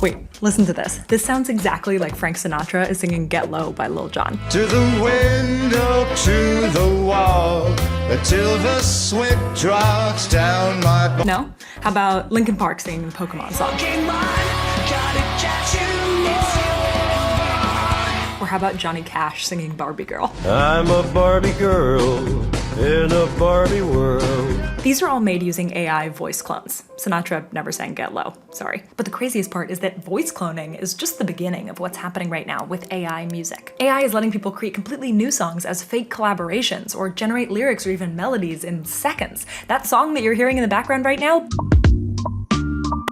Wait, listen to this. This sounds exactly like Frank Sinatra is singing Get Low by Lil Jon. To the window, to the wall, until the sweat drops down my... No? How about Linkin Park singing the Pokemon song? Or how about Johnny Cash singing Barbie Girl? I'm a Barbie girl in a Barbie world. These are all made using AI voice clones. Sinatra never sang Get Low, sorry. But the craziest part is that voice cloning is just the beginning of what's happening right now with AI music. AI is letting people create completely new songs as fake collaborations or generate lyrics or even melodies in seconds. That song that you're hearing in the background right now,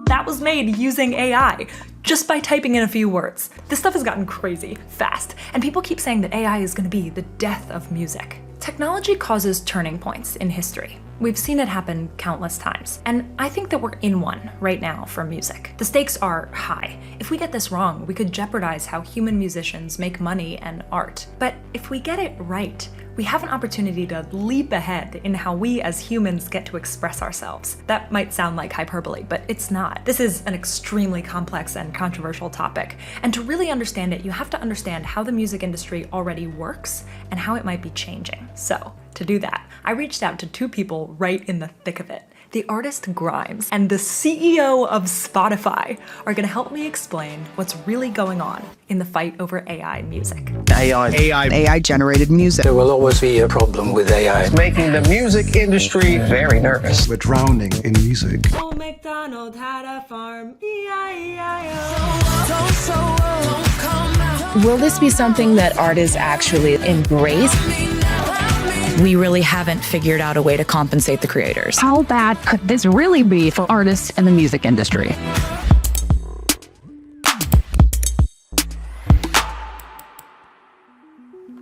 that was made using AI, just by typing in a few words. This stuff has gotten crazy fast, and people keep saying that AI is going to be the death of music. Technology causes turning points in history. We've seen it happen countless times, and I think that we're in one right now for music. The stakes are high. If we get this wrong, we could jeopardize how human musicians make money and art. But if we get it right, we have an opportunity to leap ahead in how we as humans get to express ourselves. That might sound like hyperbole, but it's not. This is an extremely complex and controversial topic, and to really understand it, you have to understand how the music industry already works and how it might be changing. So, to do that, I reached out to two people right in the thick of it. The artist Grimes and the CEO of Spotify are going to help me explain what's really going on in the fight over AI music. AI generated music. There will always be a problem with AI. It's making the music industry very nervous. We're drowning in music. Old MacDonald had a farm, Will this be something that artists actually embrace? We really haven't figured out a way to compensate the creators. How bad could this really be for artists in the music industry?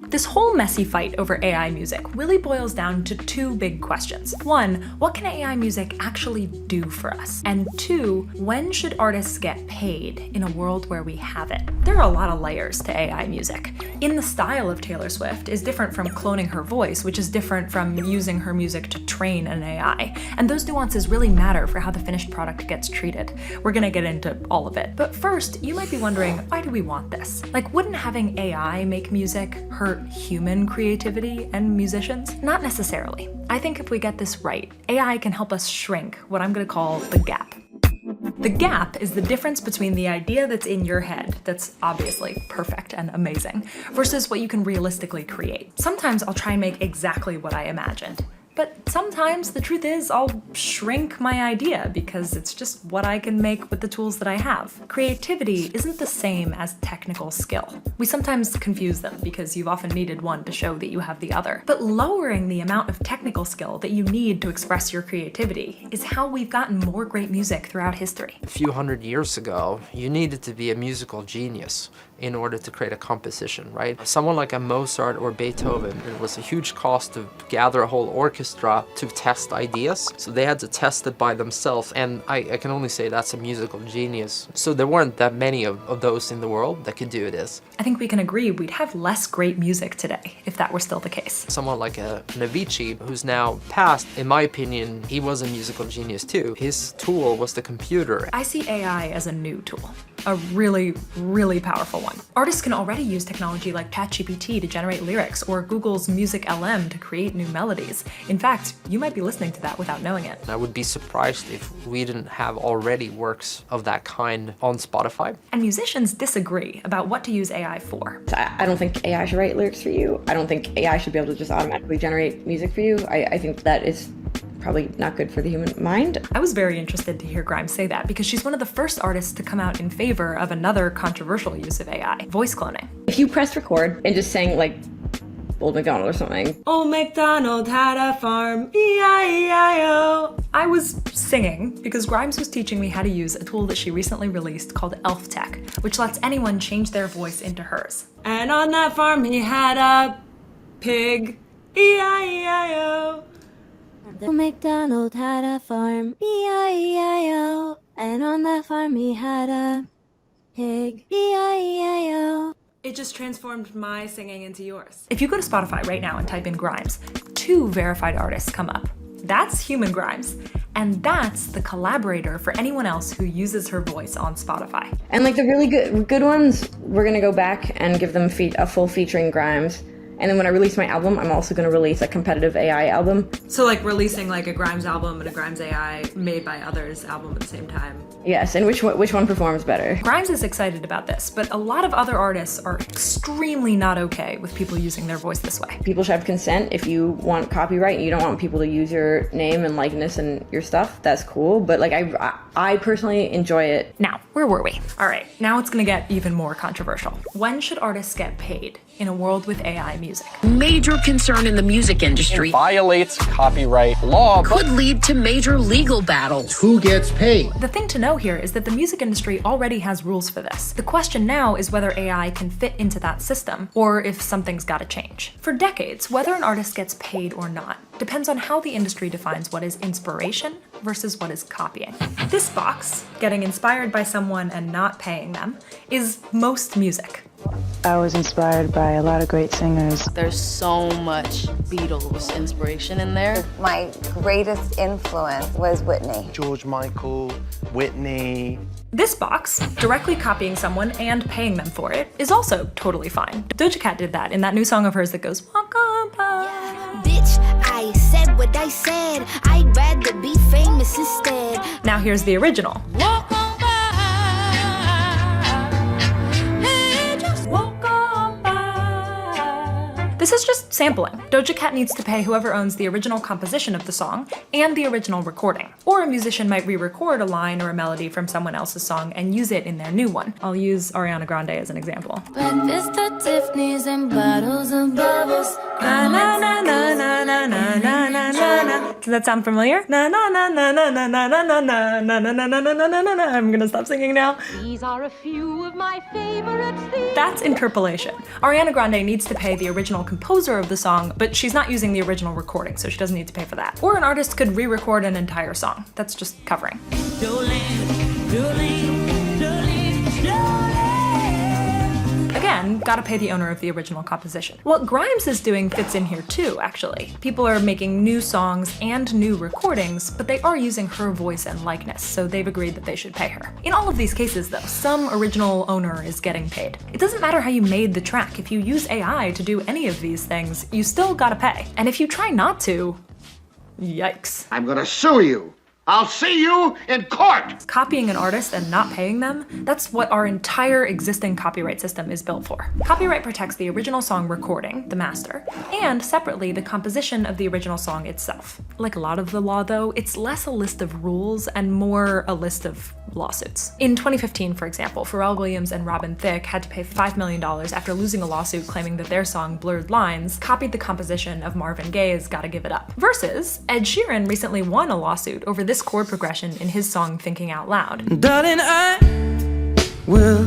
This whole messy fight over AI music really boils down to two big questions. One, what can AI music actually do for us? And two, when should artists get paid in a world where we have it? There are a lot of layers to AI music. In the style of Taylor Swift is different from cloning her voice, which is different from using her music to train an AI. And those nuances really matter for how the finished product gets treated. We're gonna get into all of it. But first, you might be wondering, why do we want this? Like, wouldn't having AI make music hurt human creativity and musicians? Not necessarily. I think if we get this right, AI can help us shrink what I'm gonna call the gap. The gap is the difference between the idea that's in your head, that's obviously perfect and amazing, versus what you can realistically create. Sometimes I'll try and make exactly what I imagined. But sometimes the truth is I'll shrink my idea because it's just what I can make with the tools that I have. Creativity isn't the same as technical skill. We sometimes confuse them because you've often needed one to show that you have the other. But lowering the amount of technical skill that you need to express your creativity is how we've gotten more great music throughout history. A few hundred years ago, you needed to be a musical genius in order to create a composition, right? Someone like a Mozart or Beethoven, it was a huge cost to gather a whole orchestra to test ideas. So they had to test it by themselves, and I can only say that's a musical genius. So there weren't that many of those in the world that could do this. I think we can agree we'd have less great music today if that were still the case. Someone like a Avicii, who's now passed, in my opinion, he was a musical genius too. His tool was the computer. I see AI as a new tool. A really, really powerful one. Artists can already use technology like ChatGPT to generate lyrics or Google's Music LM to create new melodies. In fact, you might be listening to that without knowing it. I would be surprised if we didn't have already works of that kind on Spotify. And musicians disagree about what to use AI for. I don't think AI should write lyrics for you. I don't think AI should be able to just automatically generate music for you. I think that is probably not good for the human mind. I was very interested to hear Grimes say that because she's one of the first artists to come out in favor of another controversial use of AI, voice cloning. If you pressed record and just sang like Old MacDonald or something. Old MacDonald had a farm, E-I-E-I-O. I was singing because Grimes was teaching me how to use a tool that she recently released called Elf Tech, which lets anyone change their voice into hers. And on that farm he had a pig, E-I-E-I-O. Old MacDonald had a farm, E-I-E-I-O. And on that farm he had a pig, E-I-E-I-O. It just transformed my singing into yours. If you go to Spotify right now and type in Grimes, 2 verified artists come up. That's human Grimes. And that's the collaborator for anyone else who uses her voice on Spotify. And like the really good ones, we're gonna go back and give them a full featuring Grimes. And then when I release my album, I'm also gonna release a competitive AI album. So like releasing like a Grimes album and a Grimes AI made by others album at the same time. Yes, and which one performs better? Grimes is excited about this, but a lot of other artists are extremely not okay with people using their voice this way. People should have consent. If you want copyright and you don't want people to use your name and likeness and your stuff, that's cool. But like I personally enjoy it. Now, where were we? All right, now it's gonna get even more controversial. When should artists get paid in a world with AI music? Major concern in the music industry. It violates copyright law. Could lead to major legal battles. Who gets paid? The thing to know here is that the music industry already has rules for this. The question now is whether AI can fit into that system, or if something's gotta change. For decades, whether an artist gets paid or not depends on how the industry defines what is inspiration versus what is copying. This box, getting inspired by someone and not paying them, is most music. I was inspired by a lot of great singers. There's so much Beatles inspiration in there. My greatest influence was Whitney. George Michael, Whitney. This box, directly copying someone and paying them for it, is also totally fine. Doja Cat did that in that new song of hers that goes, walk on by. Yeah. Bitch, I said what I said. I'd rather be famous instead. Now here's the original. Walk on. This is just sampling. Doja Cat needs to pay whoever owns the original composition of the song and the original recording. Or a musician might re-record a line or a melody from someone else's song and use it in their new one. I'll use Ariana Grande as an example. Breakfast at Tiffany's and bottles of bubbles. Na na na na na na na na na na. Does that sound familiar? Na na na na na na na na na na na na na na na na na na. I'm gonna stop singing now. These are a few of my favorites. That's interpolation. Ariana Grande needs to pay the original composer of the song, but she's not using the original recording, so she doesn't need to pay for that. Or an artist could re-record an entire song. That's just covering. Again, gotta pay the owner of the original composition. What Grimes is doing fits in here too, actually. People are making new songs and new recordings, but they are using her voice and likeness, so they've agreed that they should pay her. In all of these cases though, some original owner is getting paid. It doesn't matter how you made the track. If you use AI to do any of these things, you still gotta pay. And if you try not to, yikes. I'm gonna sue you. I'll see you in court! Copying an artist and not paying them, that's what our entire existing copyright system is built for. Copyright protects the original song recording, the master, and separately the composition of the original song itself. Like a lot of the law though, it's less a list of rules and more a list of lawsuits. In 2015, for example, Pharrell Williams and Robin Thicke had to pay $5 million after losing a lawsuit claiming that their song Blurred Lines copied the composition of Marvin Gaye's Gotta Give It Up. Versus, Ed Sheeran recently won a lawsuit over this chord progression in his song Thinking Out Loud. Darling, I will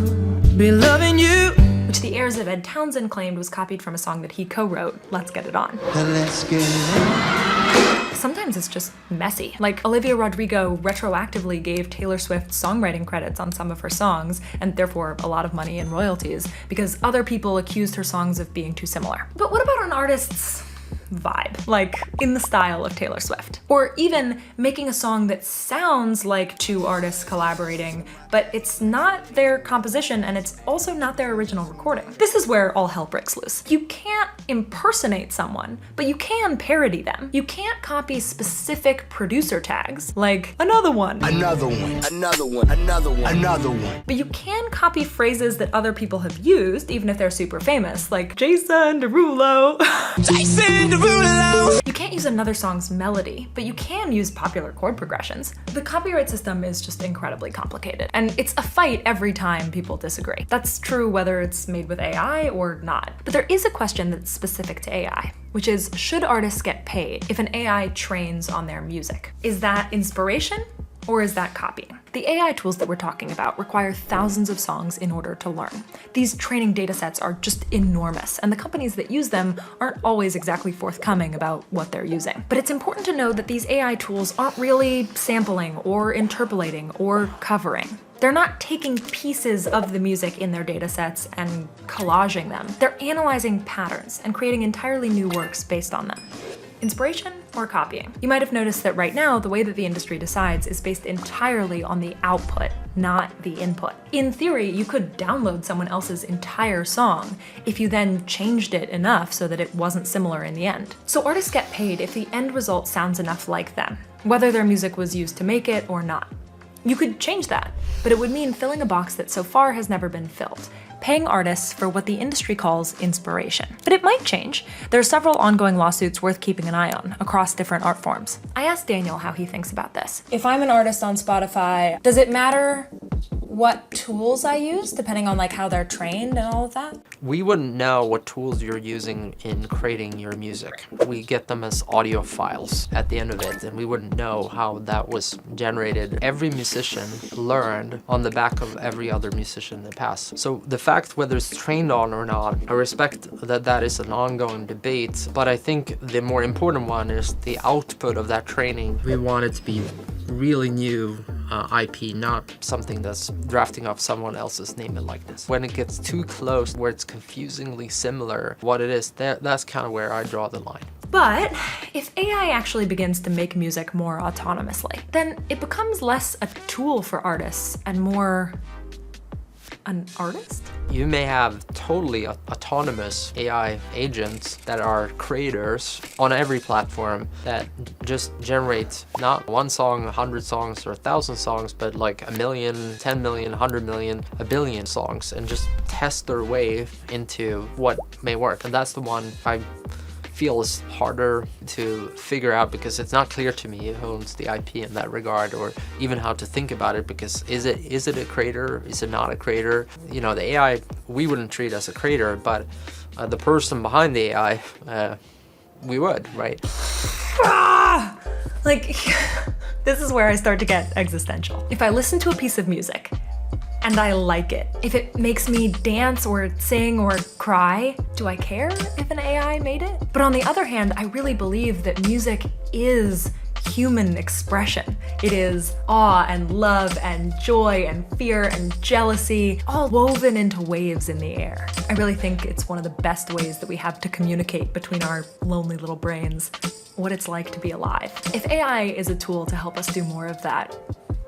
be loving you. Which the heirs of Ed Townsend claimed was copied from a song that he co-wrote, Let's Get It On. Let's get it on. Sometimes it's just messy. Like Olivia Rodrigo retroactively gave Taylor Swift songwriting credits on some of her songs, and therefore a lot of money in royalties, because other people accused her songs of being too similar. But what about an artist's vibe, like in the style of Taylor Swift? Or even making a song that sounds like two artists collaborating, but it's not their composition and it's also not their original recording. This is where all hell breaks loose. You can't impersonate someone, but you can parody them. You can't copy specific producer tags, like another one, another one, another one, another one, another one. But you can copy phrases that other people have used, even if they're super famous, like Jason Derulo. Jason Derulo. You can't use another song's melody, but you can use popular chord progressions. The copyright system is just incredibly complicated, and it's a fight every time people disagree. That's true whether it's made with AI or not. But there is a question that's specific to AI, which is, should artists get paid if an AI trains on their music? Is that inspiration? Or is that copying? The AI tools that we're talking about require thousands of songs in order to learn. These training datasets are just enormous, and the companies that use them aren't always exactly forthcoming about what they're using. But it's important to know that these AI tools aren't really sampling or interpolating or covering. They're not taking pieces of the music in their datasets and collaging them. They're analyzing patterns and creating entirely new works based on them. Inspiration or copying? You might have noticed that right now, the way that the industry decides is based entirely on the output, not the input. In theory, you could download someone else's entire song if you then changed it enough so that it wasn't similar in the end. So artists get paid if the end result sounds enough like them, whether their music was used to make it or not. You could change that, but it would mean filling a box that so far has never been filled, paying artists for what the industry calls inspiration. But it might change. There are several ongoing lawsuits worth keeping an eye on across different art forms. I asked Daniel how he thinks about this. If I'm an artist on Spotify, does it matter what tools I use, depending on like how they're trained and all of that? We wouldn't know what tools you're using in creating your music. We get them as audio files at the end of it, and we wouldn't know how that was generated. Every musician learned on the back of every other musician that passed. So the fact whether it's trained on or not, I respect that that is an ongoing debate, but I think the more important one is the output of that training. We want it to be really new IP, not something that's drafting off someone else's name and likeness. When it gets too close, where it's confusingly similar, what it is, that's kind of where I draw the line. But if AI actually begins to make music more autonomously, then it becomes less a tool for artists and more an artist? You may have totally autonomous AI agents that are creators on every platform that just generate not one song, 100 songs, or 1,000 songs, but like 1 million, 10 million, 100 million, 1 billion songs, and just test their way into what may work. And that's the one I feel is harder to figure out, because it's not clear to me who owns the IP in that regard, or even how to think about it, because is it a creator? Is it not a creator? You know, the AI, we wouldn't treat as a creator, but the person behind the AI, we would, right? Like, this is where I start to get existential. If I listen to a piece of music, and I like it, if it makes me dance or sing or cry, do I care if an AI made it? But on the other hand, I really believe that music is human expression. It is awe and love and joy and fear and jealousy, all woven into waves in the air. I really think it's one of the best ways that we have to communicate between our lonely little brains what it's like to be alive. If AI is a tool to help us do more of that,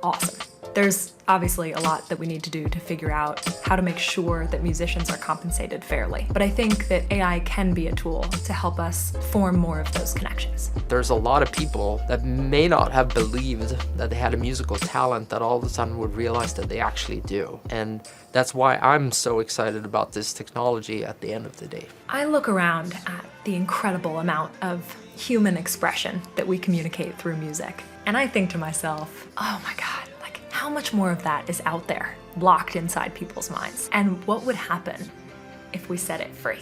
awesome. There's obviously a lot that we need to do to figure out how to make sure that musicians are compensated fairly. But I think that AI can be a tool to help us form more of those connections. There's a lot of people that may not have believed that they had a musical talent that all of a sudden would realize that they actually do. And that's why I'm so excited about this technology at the end of the day. I look around at the incredible amount of human expression that we communicate through music, and I think to myself, oh my God, how much more of that is out there, locked inside people's minds? And what would happen if we set it free?